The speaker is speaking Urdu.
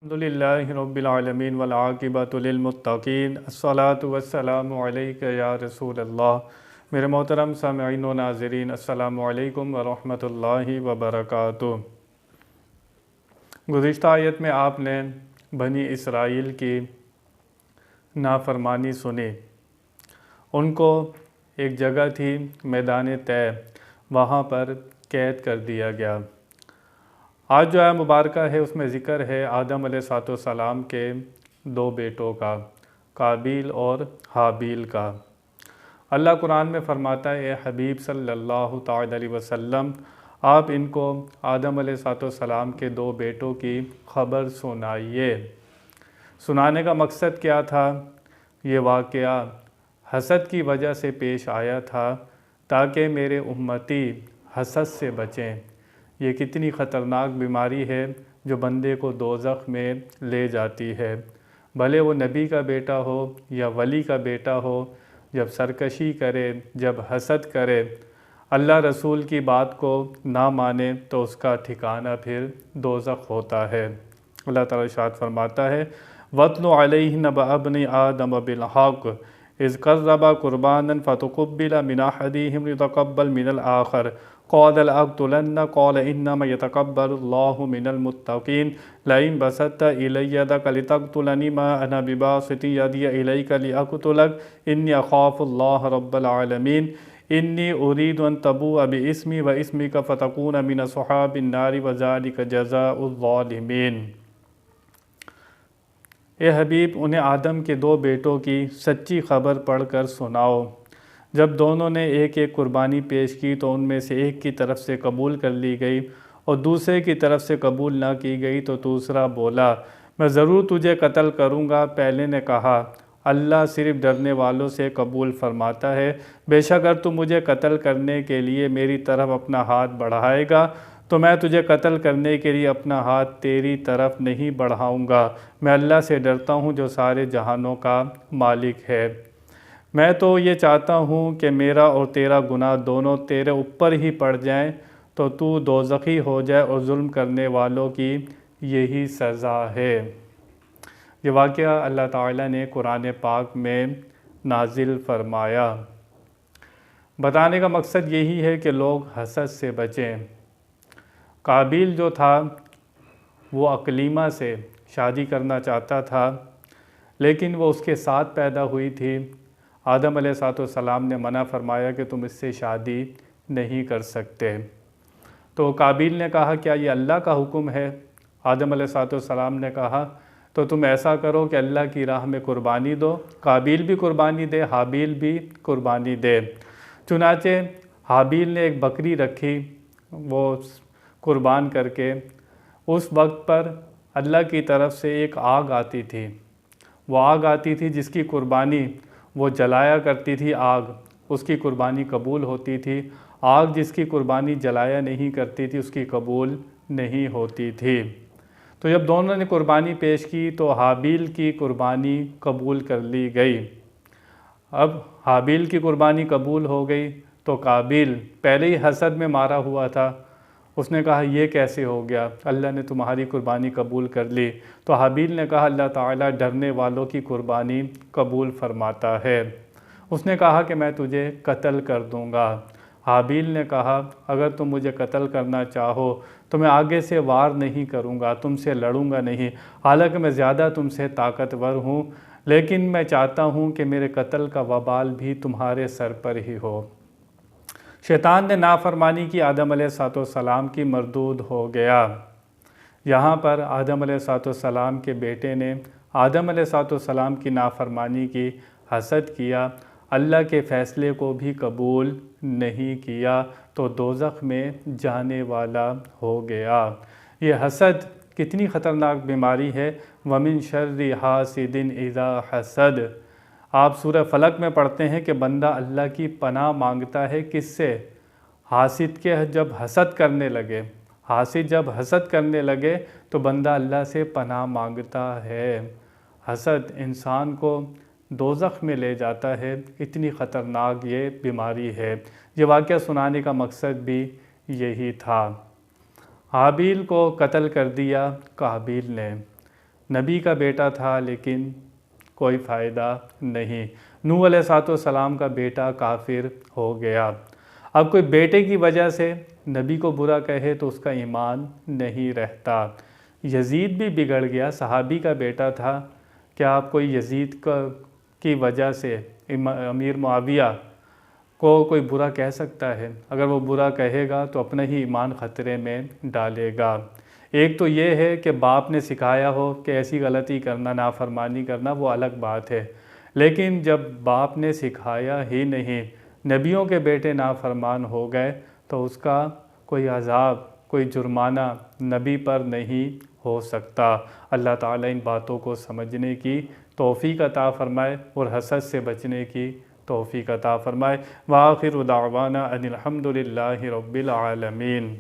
الحمدللہ رب العالمین والعاقبۃ للمتقین الصلاۃ والسلام علیک یا رسول اللہ۔ میرے محترم سامعین و ناظرین، السلام علیکم ورحمۃ اللہ وبرکاتہ۔ گزشتہ آیت میں آپ نے بنی اسرائیل کی نافرمانی سنی۔ ان کو ایک جگہ تھی میدان طے، وہاں پر قید کر دیا گیا۔ آج جو آیت مبارکہ ہے اس میں ذکر ہے آدم علیہ السلام کے دو بیٹوں کا، قابیل اور حابیل کا۔ اللہ قرآن میں فرماتا ہے، اے حبیب صلی اللہ تعالی علیہ وسلم، آپ ان کو آدم علیہ السلام کے دو بیٹوں کی خبر سنائیے۔ سنانے کا مقصد کیا تھا؟ یہ واقعہ حسد کی وجہ سے پیش آیا تھا تاکہ میرے امتی حسد سے بچیں۔ یہ کتنی خطرناک بیماری ہے جو بندے کو دوزخ میں لے جاتی ہے، بھلے وہ نبی کا بیٹا ہو یا ولی کا بیٹا ہو۔ جب سرکشی کرے، جب حسد کرے، اللہ رسول کی بات کو نہ مانے تو اس کا ٹھکانہ پھر دوزخ ہوتا ہے۔ اللہ تعالیٰ ارشاد فرماتا ہے، وَاتْلُ عَلَيْهِ نَبَأَ ابْنِ آدَمَ بِالْحَقِّ إِذْ قَرَّبَا قُرْبَانًا فَتُقُبِّلَ مِنْ أَحَدِهِمَا وَيُتَقَبَّلَ مِنَ الْآخَرِ قَالَ لَأَقْتُلَنَّكَ قَالَ إِنَّمَا يَتَقَبَّلُ اللَّهُ مِنَ الْمُتَّقِينَ لَئِن بَسَطتَ إِلَيَّ يَدَكَ لِتَقْتُلَنِي مَا أَنَا بِبَاسِطٍ يَدِيَ إِلَيْكَ لِأَقْتُلَكَ إِنِّي أَخَافُ اللَّهَ رَبَّ الْعَالَمِينَ إِنِّي أُرِيدُ أَن تَبُوءَ بِإِثْمِي وَإِثْمِكَ فَتَكُونَ مِنْ أَصْحَابِ النَّارِ وَذَلِكَ جَزَاءُ الظَّالِمِينَ۔ اے حبیب، انہیں آدم کے دو بیٹوں کی سچی خبر پڑھ کر سناؤ۔ جب دونوں نے ایک ایک قربانی پیش کی تو ان میں سے ایک کی طرف سے قبول کر لی گئی اور دوسرے کی طرف سے قبول نہ کی گئی تو دوسرا بولا، میں ضرور تجھے قتل کروں گا۔ پہلے نے کہا، اللہ صرف ڈرنے والوں سے قبول فرماتا ہے، بے شک اگر تو مجھے قتل کرنے کے لیے میری طرف اپنا ہاتھ بڑھائے گا تو میں تجھے قتل کرنے کے لیے اپنا ہاتھ تیری طرف نہیں بڑھاؤں گا۔ میں اللہ سے ڈرتا ہوں جو سارے جہانوں کا مالک ہے۔ میں تو یہ چاہتا ہوں کہ میرا اور تیرا گناہ دونوں تیرے اوپر ہی پڑ جائیں تو تو دوزخی ہو جائے، اور ظلم کرنے والوں کی یہی سزا ہے۔ یہ واقعہ اللہ تعالیٰ نے قرآن پاک میں نازل فرمایا۔ بتانے کا مقصد یہی ہے کہ لوگ حسد سے بچیں۔ قابیل جو تھا وہ اقلیمہ سے شادی کرنا چاہتا تھا، لیکن وہ اس کے ساتھ پیدا ہوئی تھی۔ آدم علیہ السلام نے منع فرمایا کہ تم اس سے شادی نہیں کر سکتے۔ تو قابیل نے کہا، کیا یہ اللہ کا حکم ہے؟ آدم علیہ السلام نے کہا، تو تم ایسا کرو کہ اللہ کی راہ میں قربانی دو۔ قابیل بھی قربانی دے، حابیل بھی قربانی دے۔ چنانچہ حابیل نے ایک بکری رکھی، وہ قربان کر کے اس وقت پر اللہ کی طرف سے ایک آگ آتی تھی۔ وہ آگ آتی تھی جس کی قربانی وہ جلایا کرتی تھی، آگ اس کی قربانی قبول ہوتی تھی۔ آگ جس کی قربانی جلایا نہیں کرتی تھی اس کی قبول نہیں ہوتی تھی۔ تو جب دونوں نے قربانی پیش کی تو حابیل کی قربانی قبول کر لی گئی۔ اب حابیل کی قربانی قبول ہو گئی تو قابیل پہلے ہی حسد میں مارا ہوا تھا، اس نے کہا یہ کیسے ہو گیا، اللہ نے تمہاری قربانی قبول کر لی۔ تو حابیل نے کہا، اللہ تعالیٰ ڈرنے والوں کی قربانی قبول فرماتا ہے۔ اس نے کہا کہ میں تجھے قتل کر دوں گا۔ حابیل نے کہا، اگر تم مجھے قتل کرنا چاہو تو میں آگے سے وار نہیں کروں گا، تم سے لڑوں گا نہیں، حالانکہ میں زیادہ تم سے طاقتور ہوں، لیکن میں چاہتا ہوں کہ میرے قتل کا وبال بھی تمہارے سر پر ہی ہو۔ شیطان نے نافرمانی کی، آدم علیہ السلام کی، مردود ہو گیا۔ یہاں پر آدم علیہ السلام کے بیٹے نے آدم علیہ السلام کی نافرمانی کی، حسد کیا، اللہ کے فیصلے کو بھی قبول نہیں کیا تو دوزخ میں جانے والا ہو گیا۔ یہ حسد کتنی خطرناک بیماری ہے۔ وَمِن شَرِّ حَاسِدٍ إِذَا حَسَدَ، آپ سورہ فلق میں پڑھتے ہیں کہ بندہ اللہ کی پناہ مانگتا ہے، کس سے؟ حاسد کے جب حسد کرنے لگے، حاسد جب حسد کرنے لگے تو بندہ اللہ سے پناہ مانگتا ہے۔ حسد انسان کو دوزخ میں لے جاتا ہے، اتنی خطرناک یہ بیماری ہے۔ یہ واقعہ سنانے کا مقصد بھی یہی تھا۔ حابیل کو قتل کر دیا قابیل نے۔ نبی کا بیٹا تھا لیکن کوئی فائدہ نہیں۔ نوح علیہ السلام کا بیٹا کافر ہو گیا۔ اب کوئی بیٹے کی وجہ سے نبی کو برا کہے تو اس کا ایمان نہیں رہتا۔ یزید بھی بگڑ گیا، صحابی کا بیٹا تھا، کیا آپ کوئی یزید کی وجہ سے امیر معاویہ کو کوئی برا کہہ سکتا ہے؟ اگر وہ برا کہے گا تو اپنا ہی ایمان خطرے میں ڈالے گا۔ ایک تو یہ ہے کہ باپ نے سکھایا ہو کہ ایسی غلطی کرنا، نافرمانی کرنا، وہ الگ بات ہے، لیکن جب باپ نے سکھایا ہی نہیں، نبیوں کے بیٹے نافرمان ہو گئے تو اس کا کوئی عذاب، کوئی جرمانہ نبی پر نہیں ہو سکتا۔ اللہ تعالیٰ ان باتوں کو سمجھنے کی توفیق عطا فرمائے اور حسد سے بچنے کی توفیق عطا فرمائے۔ وآخر دعوانا ان الحمد للہ رب العالمین۔